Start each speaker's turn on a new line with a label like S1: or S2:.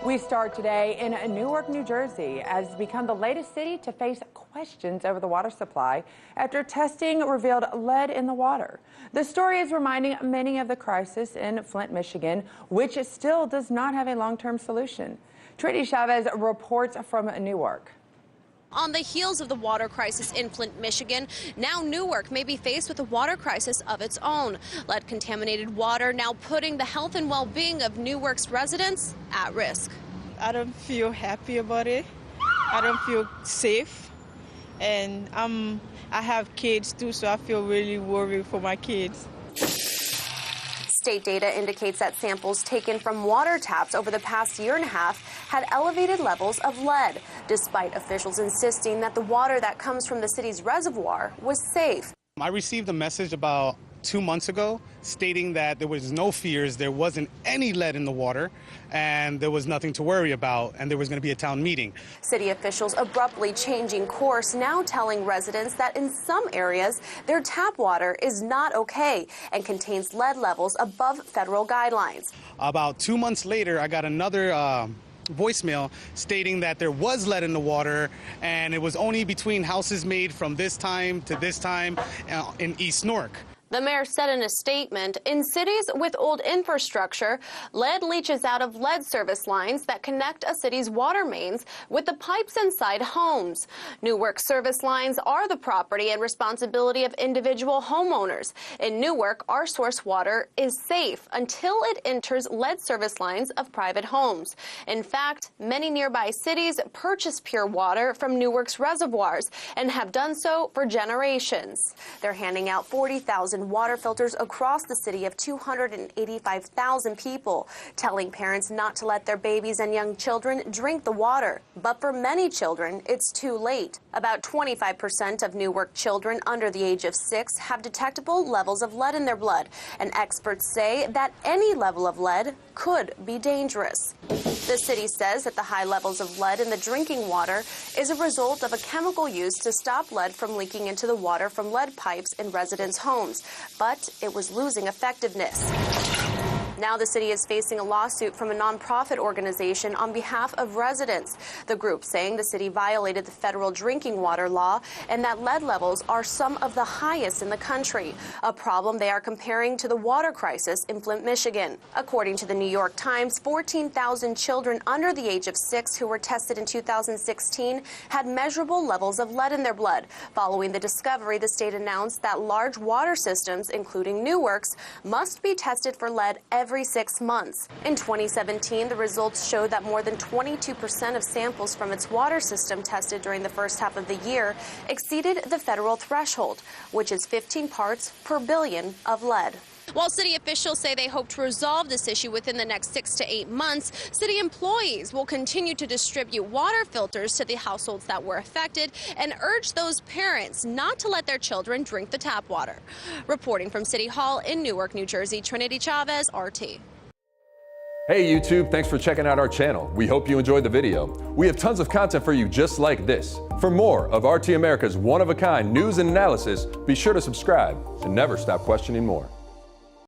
S1: We start today in Newark, New Jersey, as it's become the latest city to face questions over the water supply after testing revealed lead in the water. The story is reminding many of the crisis in Flint, Michigan, which still does not have a long-term solution. Trinity Chavez reports from Newark.
S2: On the heels of the water crisis in Flint, Michigan, now Newark may be faced with a water crisis of its own. Lead-contaminated water now putting the health and well-being of Newark's residents at risk.
S3: I don't feel happy about it. I don't feel safe. And I have kids too, so I feel really worried for my kids.
S2: State data indicates that samples taken from water taps over the past year and a half had elevated levels of lead, despite officials insisting that the water that comes from the city's reservoir was safe.
S4: I received a message about 2 months ago stating that there was no fears, there wasn't any lead in the water, and there was nothing to worry about, and there was going to be a town meeting.
S2: City officials abruptly changing course, now telling residents that in some areas their tap water is not okay and contains lead levels above federal guidelines.
S4: About 2 months later, I got another voicemail stating that there was lead in the water, and it was only between houses made from this time to this time in East Newark.
S2: The mayor said in a statement, in cities with old infrastructure, lead leaches out of lead service lines that connect a city's water mains with the pipes inside homes. Newark service lines are the property and responsibility of individual homeowners. In Newark, our source water is safe until it enters lead service lines of private homes. In fact, many nearby cities purchase pure water from Newark's reservoirs and have done so for generations. They're handing out 40,000 water filters across the city of 285,000 people, telling parents not to let their babies and young children drink the water. But for many children, it's too late. About 25% of Newark children under the age of 6 have detectable levels of lead in their blood, and experts say that any level of lead could be dangerous. The city says that the high levels of lead in the drinking water is a result of a chemical used to stop lead from leaking into the water from lead pipes in residents' homes, but it was losing effectiveness. Now the city is facing a lawsuit from a nonprofit organization on behalf of residents. The group saying the city violated the federal drinking water law and that lead levels are some of the highest in the country, a problem they are comparing to the water crisis in Flint, Michigan. According to the New York Times, 14,000 children under the age of 6 who were tested in 2016 had measurable levels of lead in their blood. Following the discovery, the state announced that large water systems, including Newark's, must be tested for lead every 6 months. In 2017, the results showed that more than 22% of samples from its water system tested during the first half of the year exceeded the federal threshold, which is 15 parts per billion of lead. While city officials say they hope to resolve this issue within the next 6 to 8 months, city employees will continue to distribute water filters to the households that were affected and urge those parents not to let their children drink the tap water. Reporting from City Hall in Newark, New Jersey, Trinity Chavez, RT.
S5: Hey YouTube, thanks for checking out our channel. We hope you enjoyed the video. We have tons of content for you just like this. For more of RT America's one-of-a-kind news and analysis, be sure to subscribe and never stop questioning more.